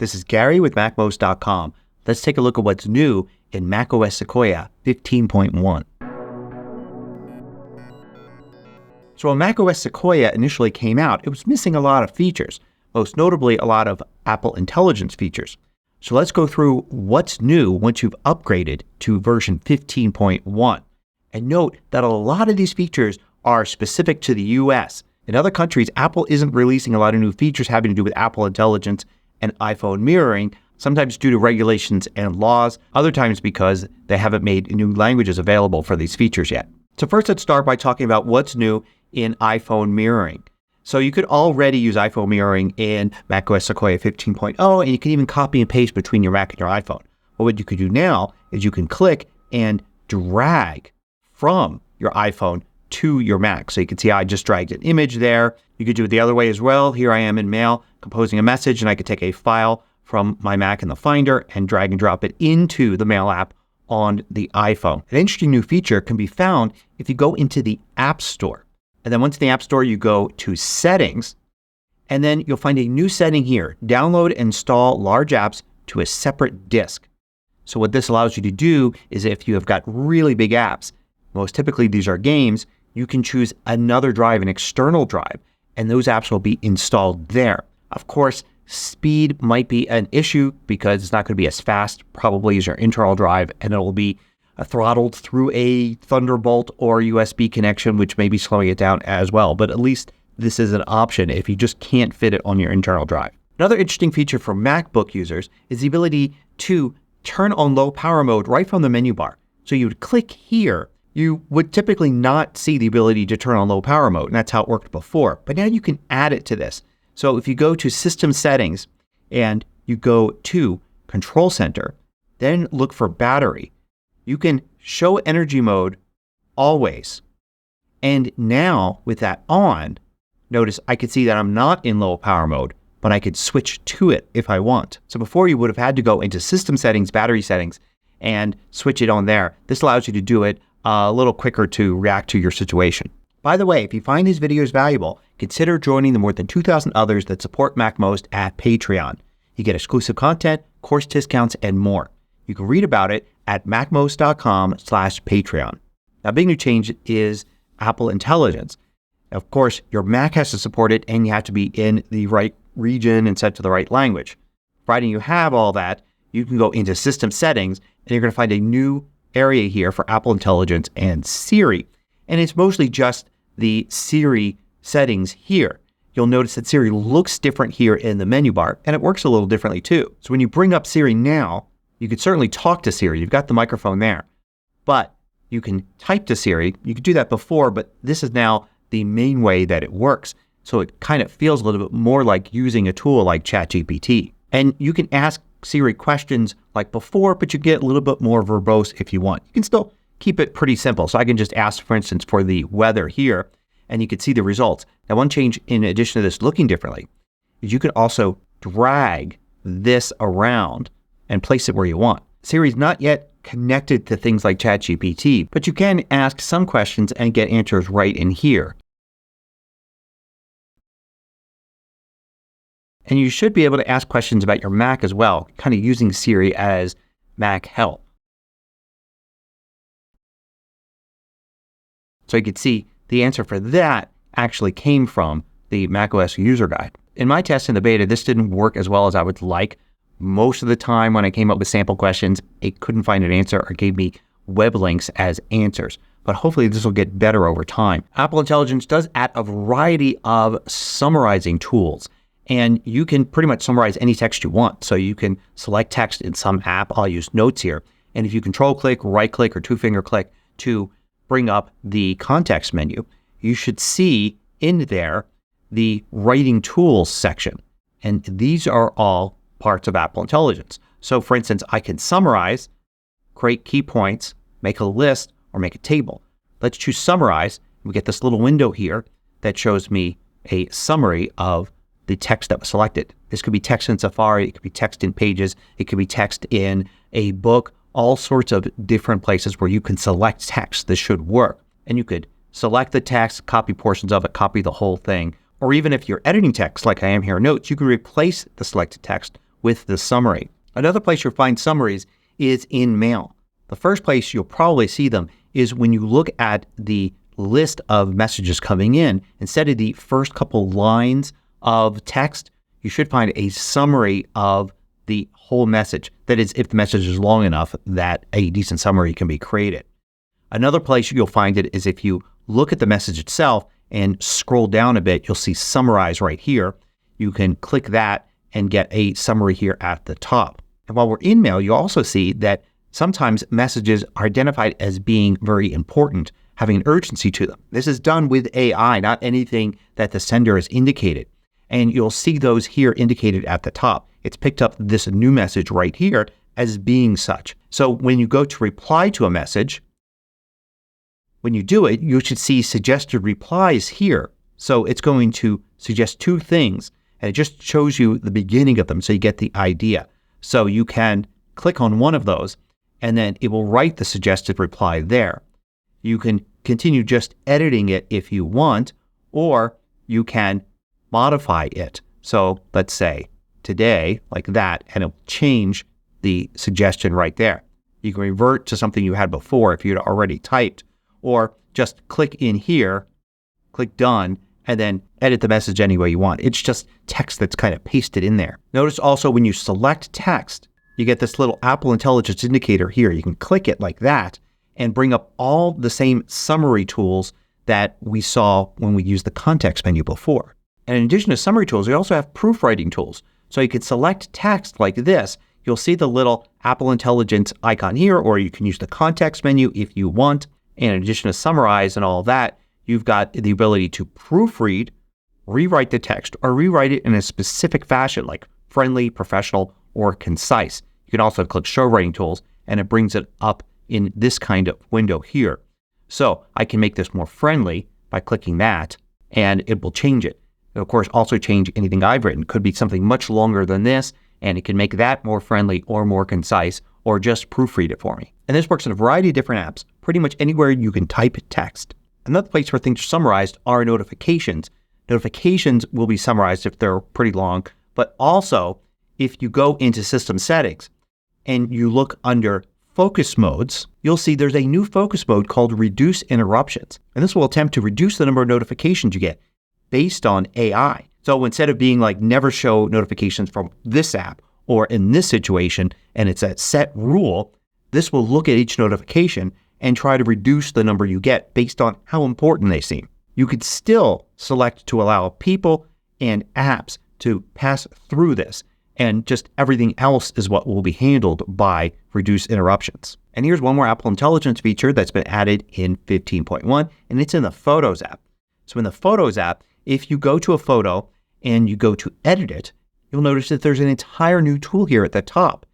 this is Gary with MACMOST.com. Let's take a look at what's new in macOS Sequoia 15.1. So when macOS Sequoia initially came out, it was missing a lot of features, most notably a lot of Apple Intelligence features. So let's go through what's new once you've upgraded to version 15.1. And note that a lot of these features are specific to the US. In other countries, Apple isn't releasing a lot of new features having to do with Apple Intelligence and iPhone mirroring, sometimes due to regulations and laws, other times because they haven't made new languages available for these features yet. So first let's start by talking about what's new in iPhone mirroring. So you could already use iPhone mirroring in macOS Sequoia 15.0 and you can even copy and paste between your Mac and your iPhone. But what you could do now is you can click and drag from your iPhone to your Mac. So you can see I just dragged an image there. You could do it the other way as well. Here I am in Mail composing a message and I could take a file from my Mac in the Finder and drag and drop it into the Mail app on the iPhone. An interesting new feature can be found if you go into the App Store. And then once in the App Store you go to Settings and then you'll find a new setting here. Download and install large apps to a separate disk. So what this allows you to do is if you have got really big apps, most typically these are games, you can choose another drive, an external drive, and those apps will be installed there. Of course, speed might be an issue because it's not going to be as fast probably as your internal drive and it will be throttled through a Thunderbolt or USB connection, which may be slowing it down as well. But at least this is an option if you just can't fit it on your internal drive. Another interesting feature for MacBook users is the ability to turn on low power mode right from the menu bar. So you would click here. You would typically not see the ability to turn on low power mode, and that's how it worked before. But now you can add it to this. So if you go to System Settings and you go to Control Center, then look for Battery, you can show energy mode always. And now with that on, notice I could see that I'm not in low power mode, but I could switch to it if I want. So before you would have had to go into System Settings, Battery Settings, and switch it on there. This allows you to do it a little quicker to react to your situation. By the way, if you find these videos valuable, consider joining the more than 2,000 others that support MacMost at Patreon. You get exclusive content, course discounts, and more. You can read about it at macmost.com/Patreon. Now, a big new change is Apple Intelligence. Of course, your Mac has to support it and you have to be in the right region and set to the right language. Providing you have all that, you can go into System Settings and you're going to find a new area here for Apple Intelligence and Siri. And it's mostly just the Siri settings here. You'll notice that Siri looks different here in the menu bar and it works a little differently too. So when you bring up Siri now, you could certainly talk to Siri. You've got the microphone there. But you can type to Siri. You could do that before, but this is now the main way that it works. So it kind of feels a little bit more like using a tool like ChatGPT. And you can ask Siri questions like before, but you get a little bit more verbose if you want. You can still keep it pretty simple. So I can just ask, for instance, for the weather here, and you can see the results. Now, one change in addition to this looking differently is you can also drag this around and place it where you want. Siri's not yet connected to things like ChatGPT, but you can ask some questions and get answers right in here. And you should be able to ask questions about your Mac as well, kind of using Siri as Mac help. So you can see the answer for that actually came from the macOS user guide. In my test in the beta, this didn't work as well as I would like. Most of the time when I came up with sample questions, it couldn't find an answer or gave me web links as answers. But hopefully this will get better over time. Apple Intelligence does add a variety of summarizing tools. And you can pretty much summarize any text you want. So you can select text in some app. I'll use Notes here. And if you control click, right click, or two-finger click to bring up the context menu, you should see in there the Writing Tools section. And these are all parts of Apple Intelligence. So for instance, I can summarize, create key points, make a list, or make a table. Let's choose Summarize. We get this little window here that shows me a summary of the text that was selected. This could be text in Safari, it could be text in Pages, it could be text in a book, all sorts of different places where you can select text. This should work. And you could select the text, copy portions of it, copy the whole thing. Or even if you're editing text like I am here in Notes, you can replace the selected text with the summary. Another place you'll find summaries is in Mail. The first place you'll probably see them is when you look at the list of messages coming in. Instead of the first couple lines of text, you should find a summary of the whole message. That is, if the message is long enough that a decent summary can be created. Another place you'll find it is if you look at the message itself and scroll down a bit, you'll see Summarize right here. You can click that and get a summary here at the top. And while we're in Mail, you'll also see that sometimes messages are identified as being very important, having an urgency to them. This is done with AI, not anything that the sender has indicated. And you'll see those here indicated at the top. It's picked up this new message right here as being such. So when you go to reply to a message, when you do it, you should see suggested replies here. So it's going to suggest two things, and it just shows you the beginning of them so you get the idea. So you can click on one of those, and then it will write the suggested reply there. You can continue just editing it if you want, or you can modify it. So let's say today, like that, and it'll change the suggestion right there. You can revert to something you had before if you'd already typed, or just click in here, click Done, and then edit the message any way you want. It's just text that's kind of pasted in there. Notice also when you select text, you get this little Apple Intelligence indicator here. You can click it like that and bring up all the same summary tools that we saw when we used the context menu before. And in addition to summary tools, we also have proofreading tools. So you can select text like this. You'll see the little Apple Intelligence icon here, or you can use the context menu if you want. And in addition to summarize and all of that, you've got the ability to proofread, rewrite the text, or rewrite it in a specific fashion like friendly, professional, or concise. You can also click Show Writing Tools, and it brings it up in this kind of window here. So I can make this more friendly by clicking that, and it will change it. It'll, of course, also change anything I've written. It could be something much longer than this, and it can make that more friendly or more concise, or just proofread it for me. And this works in a variety of different apps, pretty much anywhere you can type text. Another place where things are summarized are notifications. Notifications will be summarized if they're pretty long, but also if you go into System Settings and you look under Focus Modes, you'll see there's a new focus mode called Reduce Interruptions. And this will attempt to reduce the number of notifications you get based on AI. So instead of being like never show notifications from this app or in this situation, and it's a set rule, this will look at each notification and try to reduce the number you get based on how important they seem. You could still select to allow people and apps to pass through this, and just everything else is what will be handled by Reduce Interruptions. And here's one more Apple Intelligence feature that's been added in 15.1, and it's in the Photos app. So in the Photos app, if you go to a photo and you go to edit it, you'll notice that there's an entire new tool here at the top.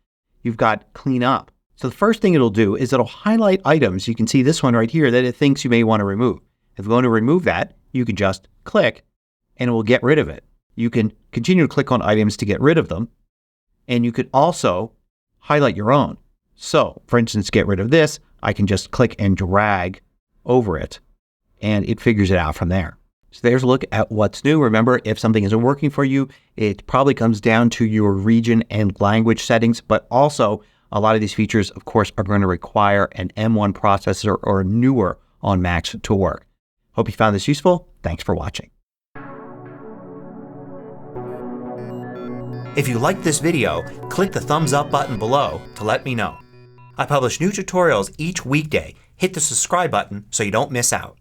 You've got Clean Up. So the first thing it'll do is it'll highlight items. You can see this one right here that it thinks you may want to remove. If you want to remove that, you can just click and it will get rid of it. You can continue to click on items to get rid of them. And you could also highlight your own. So, for instance, get rid of this, I can just click and drag over it and it figures it out from there. So there's a look at what's new. Remember, if something isn't working for you, it probably comes down to your region and language settings, but also a lot of these features, of course, are going to require an M1 processor or newer on Macs to work. Hope you found this useful. Thanks for watching. If you liked this video, click the thumbs up button below to let me know. I publish new tutorials each weekday. Hit the subscribe button so you don't miss out.